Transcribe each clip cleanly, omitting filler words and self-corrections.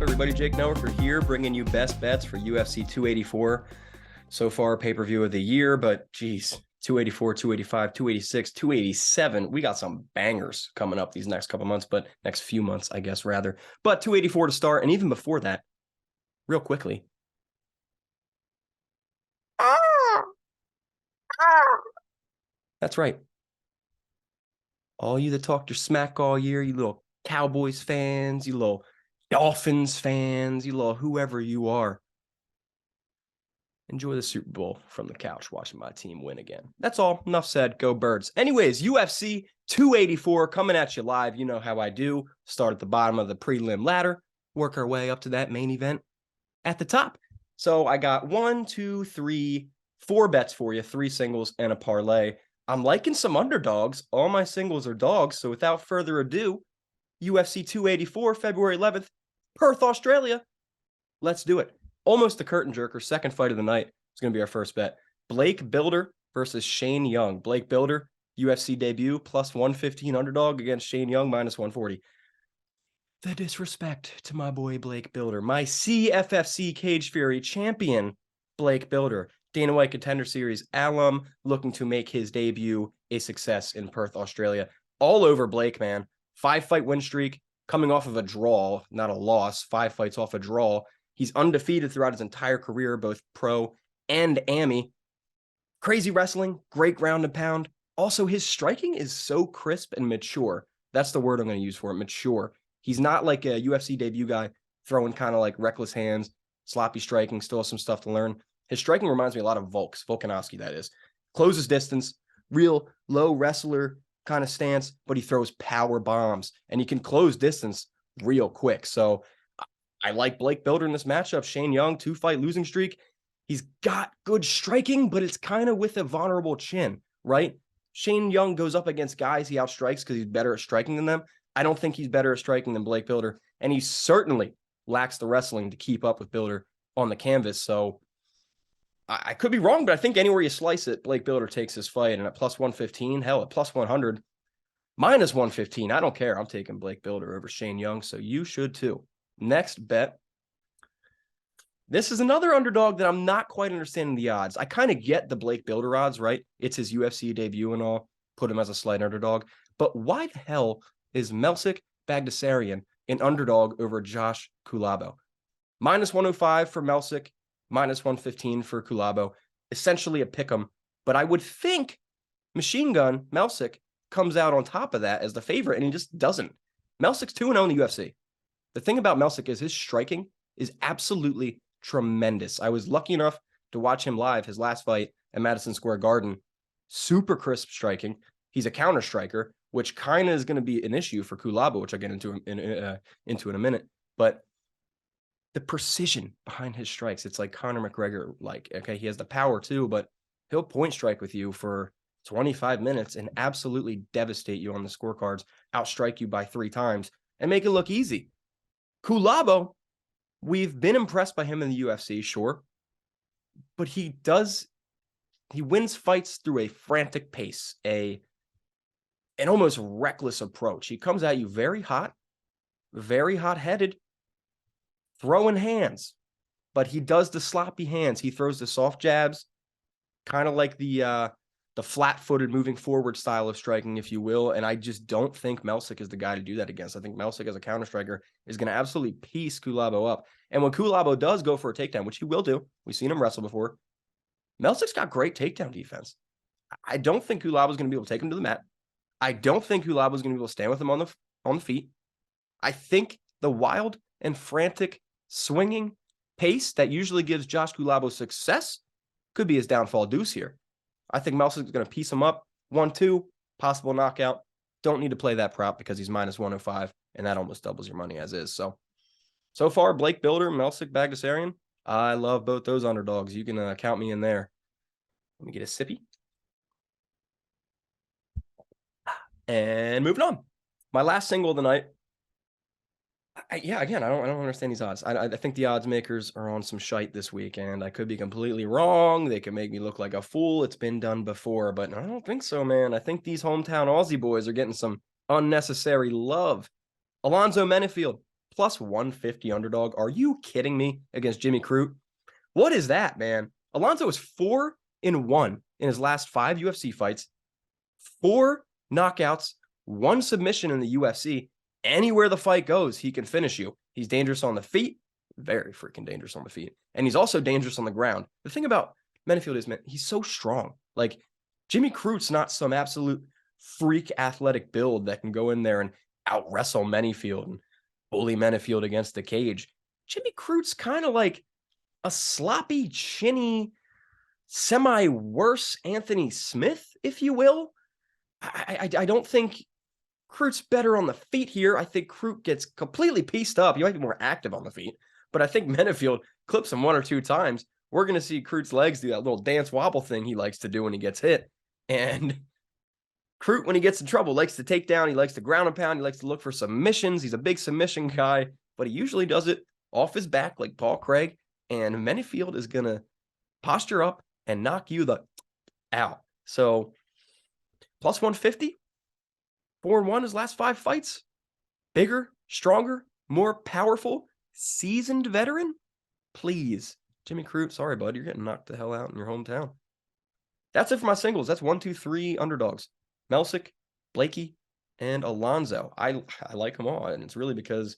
everybody? Jake Noecker here, bringing you best bets for UFC 284. So far, pay-per-view of the year, but geez, 284, 285, 286, 287. We got some bangers coming up these next couple months, but next few months, I guess, rather. But 284 to start, and even before that, real quickly. That's right. All you that talked your smack all year, you little Cowboys fans, you little Dolphins fans, you little whoever you are, enjoy the Super Bowl from the couch watching my team win again. That's all. Enough said. Go Birds. Anyways, UFC 284 coming at you live. You know how I do. Start at the bottom of the prelim ladder, work our way up to that main event at the top. So I got 1, 2, 3, 4 bets for you, 3 singles and a parlay. I'm liking some underdogs. All my singles are dogs. So without further ado, UFC 284, February 11th, Perth, Australia. Let's do it. Almost the curtain jerker. Second fight of the night is going to be our first bet. Blake Bilder versus Shane Young. Blake Bilder, UFC debut, plus 115 underdog against Shane Young, minus 140. The disrespect to my boy Blake Bilder. My CFFC Cage Fury champion, Blake Bilder. Dana White Contender Series alum, looking to make his debut a success in Perth, Australia. All over Blake, man. 5-fight win streak, coming off of a draw, not a loss. 5 fights off a draw. He's undefeated throughout his entire career, both pro and AMI. Crazy wrestling, great ground and pound. Also, his striking is so crisp and mature. That's the word I'm going to use for it, mature. He's not like a UFC debut guy throwing kind of like reckless hands, sloppy striking, still has some stuff to learn. His striking reminds me a lot of Volkanovski, that is. Closes distance, real low wrestler kind of stance, but he throws power bombs, and he can close distance real quick. So I like Blake Bilder in this matchup. Shane Young, 2-fight losing streak. He's got good striking, but it's kind of with a vulnerable chin, right? Shane Young goes up against guys he outstrikes because he's better at striking than them. I don't think he's better at striking than Blake Bilder, and he certainly lacks the wrestling to keep up with Bilder on the canvas. So I could be wrong, but I think anywhere you slice it, Blake Bilder takes this fight. And at plus 115, hell, at plus 100, minus 115, I don't care. I'm taking Blake Bilder over Shane Young, so you should too. Next bet. This is another underdog that I'm not quite understanding the odds. I kind of get the Blake Bilder odds, right? It's his UFC debut and all. Put him as a slight underdog. But why the hell is Melsik Bagdasaryan an underdog over Josh Kulabo? Minus 105 for Melsik, minus 115 for Kulabo. Essentially a pick'em. But I would think Machine Gun Melsik comes out on top of that as the favorite, and he just doesn't. Melsik's 2-0 in the UFC. The thing about Melsik is his striking is absolutely tremendous. I was lucky enough to watch him live his last fight at Madison Square Garden. Super crisp striking. He's a counter striker, which kind of is going to be an issue for Kulabo, which I'll get into in a minute. But the precision behind his strikes, it's like Conor McGregor. Like, okay, he has the power too, but he'll point strike with you for 25 minutes and absolutely devastate you on the scorecards, outstrike you by 3 times, and make it look easy. Kulabo, we've been impressed by him in the UFC, sure, but he wins fights through a frantic pace, an almost reckless approach. He comes at you very hot-headed, throwing hands, but he does the sloppy hands. He throws the soft jabs, kind of like the flat-footed moving forward style of striking, if you will. And I just don't think Melsik is the guy to do that against. I think Melsik as a counter striker is going to absolutely piece Kulabo up. And when Kulabo does go for a takedown, which he will do, we've seen him wrestle before, Melsik's got great takedown defense. I don't think Kulabo is going to be able to take him to the mat. I don't think Kulabo is going to be able to stand with him on the feet. I think the wild and frantic swinging pace that usually gives Josh Kulabo success could be his downfall deuce here. I think Melsik is going to piece him up. 1-2, possible knockout. Don't need to play that prop because he's minus 105, and that almost doubles your money as is. So far, Blake Bilder, Melsik Bagdasaryan, I love both those underdogs. You can count me in there. Let me get a sippy. And moving on. My last single of the night. I don't understand these odds. I think the odds makers are on some shite this week, and I could be completely wrong. They could make me look like a fool. It's been done before, but I don't think so, man. I think these hometown Aussie boys are getting some unnecessary love. Alonzo Menifield, plus 150 underdog. Are you kidding me? Against Jimmy Crute? What is that, man? Alonzo is 4-1 in his last 5 UFC fights, 4 knockouts, 1 submission in the UFC. Anywhere the fight goes, he can finish you. He's dangerous on the feet, very freaking dangerous on the feet. And he's also dangerous on the ground. The thing about Menifield is, man, he's so strong. Like, Jimmy Crute's not some absolute freak athletic build that can go in there and out wrestle Menifield and bully Menifield against the cage. Jimmy Crute's kind of like a sloppy, chinny, semi-worse Anthony Smith, if you will. I don't think Crute's better on the feet here. I think Crute gets completely pieced up. He might be more active on the feet, but I think Menifield clips him 1 or 2 times. We're going to see Crute's legs do that little dance wobble thing he likes to do when he gets hit. And Crute, when he gets in trouble, likes to take down. He likes to ground and pound. He likes to look for submissions. He's a big submission guy, but he usually does it off his back like Paul Craig. And Menifield is going to posture up and knock you the out. So plus 150, 4-1 his last 5 fights. Bigger, stronger, more powerful, seasoned veteran. Please, Jimmy Crute, sorry, bud, you're getting knocked the hell out in your hometown. That's it for my singles. That's 1, 2, 3 underdogs. Melsick, Blakey, and Alonzo. I like them all, and it's really because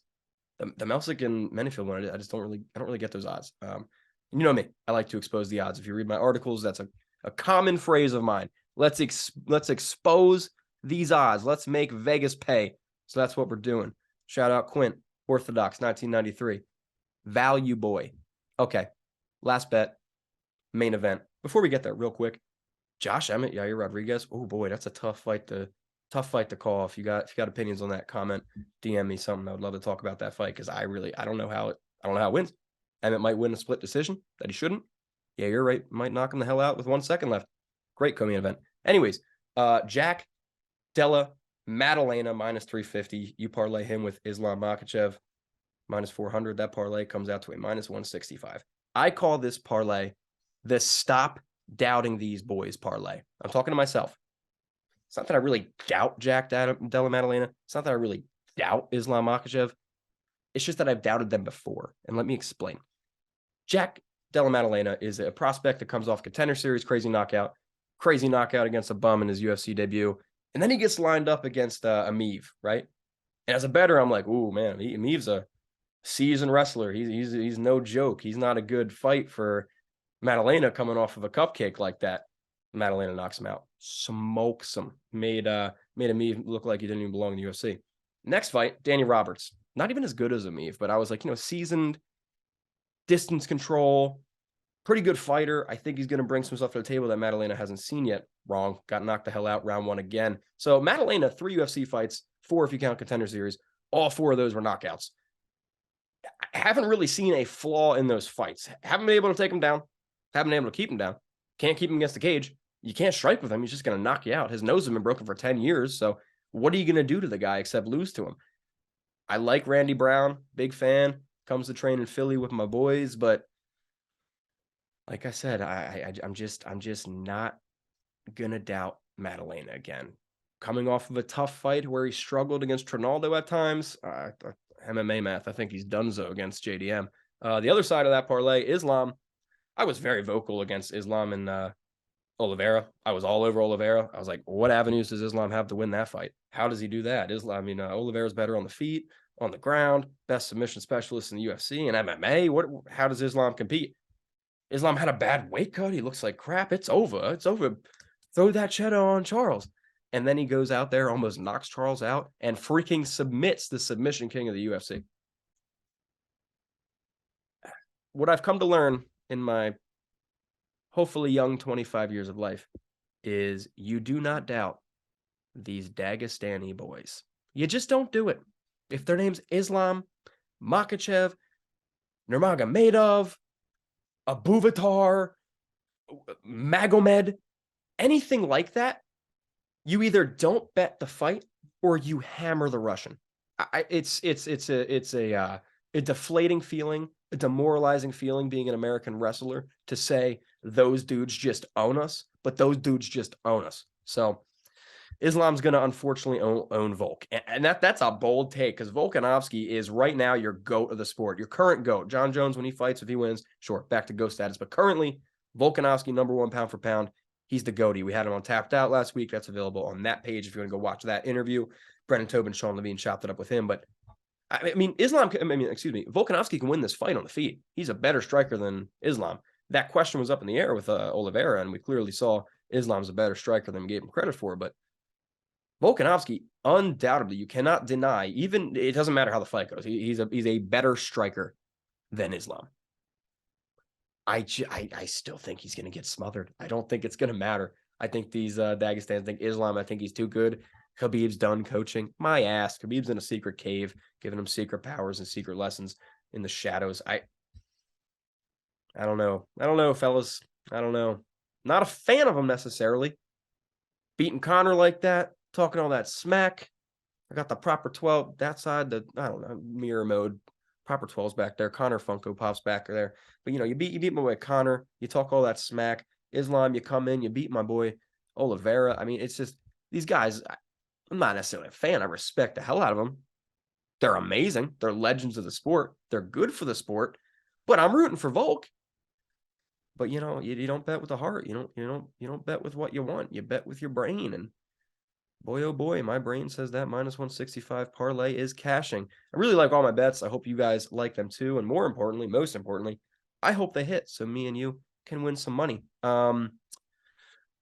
the Melsick and Menifield one, I don't really get those odds. You know me, I like to expose the odds. If you read my articles, that's a common phrase of mine. Let's expose these odds. Let's make Vegas pay. So that's what we're doing. Shout out Quint, Orthodox, 1993. Value boy. Okay, last bet, main event. Before we get there, real quick, Josh Emmett, Yair Rodriguez. Oh boy, that's a tough fight to call. If you got opinions on that, comment, DM me something. I would love to talk about that fight because I don't know how it wins. Emmett might win a split decision that he shouldn't. Yeah, you're right. Might knock him the hell out with 1 second left. Great co-main event. Anyways, Jack Della Maddalena minus 350. You parlay him with Islam Makhachev minus 400. That parlay comes out to a minus 165. I call this parlay the stop doubting these boys parlay. I'm talking to myself. It's not that I really doubt Jack Della Maddalena. It's not that I really doubt Islam Makhachev. It's just that I've doubted them before. And let me explain. Jack Della Maddalena is a prospect that comes off Contender Series, crazy knockout against a bum in his UFC debut. And then he gets lined up against Ameev, right? And as a bettor, I'm like, ooh, man, Ameev's a seasoned wrestler. He's no joke. He's not a good fight for Maddalena coming off of a cupcake like that. Maddalena knocks him out, smokes him, made Ameev look like he didn't even belong in the UFC. Next fight, Danny Roberts. Not even as good as Ameev, but I was like, seasoned, distance control, pretty good fighter. I think he's going to bring some stuff to the table that Maddalena hasn't seen yet. Wrong. Got knocked the hell out round 1 again. So Maddalena, 3 UFC fights, 4 if you count Contender Series. All 4 of those were knockouts. I haven't really seen a flaw in those fights. Haven't been able to take him down. Haven't been able to keep him down. Can't keep him against the cage. You can't strike with him. He's just going to knock you out. His nose has been broken for 10 years. So what are you going to do to the guy except lose to him? I like Randy Brown. Big fan. Comes to train in Philly with my boys. But like I said, I'm just not going to doubt Maddalena again. Coming off of a tough fight where he struggled against Trinaldo at times. MMA math, I think he's donezo against JDM. The other side of that parlay, Islam. I was very vocal against Islam and Oliveira. I was all over Oliveira. I was like, what avenues does Islam have to win that fight? How does he do that? Oliveira's better on the feet, on the ground, best submission specialist in the UFC and MMA. How does Islam compete? Islam had a bad weight cut. He looks like crap. It's over. It's over. Throw that cheddar on Charles. And then he goes out there, almost knocks Charles out, and freaking submits the submission king of the UFC. What I've come to learn in my hopefully young 25 years of life is you do not doubt these Dagestani boys. You just don't do it. If their name's Islam, Makhachev, Nurmagomedov, Abuvatar, Magomed, anything like that, you either don't bet the fight or you hammer the Russian. It's a deflating feeling, a demoralizing feeling being an American wrestler to say those dudes just own us, but those dudes just own us. So Islam's going to unfortunately own Volk. And that's a bold take because Volkanovski is right now your GOAT of the sport, your current GOAT. John Jones, when he fights, if he wins, sure, back to GOAT status. But currently, Volkanovski, #1 pound for pound. He's the GOATy. We had him on Tapped Out last week. That's available on that page if you want to go watch that interview. Brendan Tobin, Sean Levine chopped it up with him. But Volkanovski can win this fight on the feet. He's a better striker than Islam. That question was up in the air with Oliveira, and we clearly saw Islam's a better striker than we gave him credit for. But Volkanovski, undoubtedly, you cannot deny, even it doesn't matter how the fight goes. He's a better striker than Islam. I still think he's going to get smothered. I don't think it's going to matter. I think these Dagestans think Islam. I think he's too good. Khabib's done coaching. My ass. Khabib's in a secret cave, giving him secret powers and secret lessons in the shadows. I don't know. I don't know, fellas. I don't know. Not a fan of him necessarily. Beating Connor like that, talking all that smack. I got the proper 12. That side, I don't know, mirror mode. Proper 12's back there. Connor Funko Pop's back there. But, you beat my boy Connor. You talk all that smack. Islam, you come in, you beat my boy Oliveira. I mean, it's just, these guys, I'm not necessarily a fan. I respect the hell out of them. They're amazing. They're legends of the sport. They're good for the sport. But I'm rooting for Volk. But, you don't bet with the heart. You don't bet with what you want. You bet with your brain. And boy, oh boy, my brain says that -165 parlay is cashing. I really like all my bets. I hope you guys like them too. And most importantly, I hope they hit so me and you can win some money. One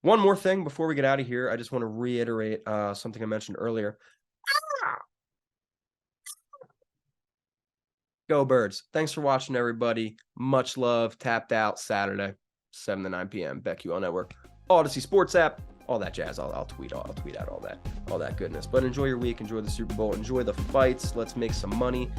more thing before we get out of here. I just want to reiterate something I mentioned earlier. Go Birds. Thanks for watching, everybody. Much love. Tapped Out Saturday, 7 to 9 p.m. BetQL Network, Odyssey Sports app, all that jazz. I'll tweet out all that goodness. But enjoy your week. Enjoy the Super Bowl. Enjoy the fights. Let's make some money.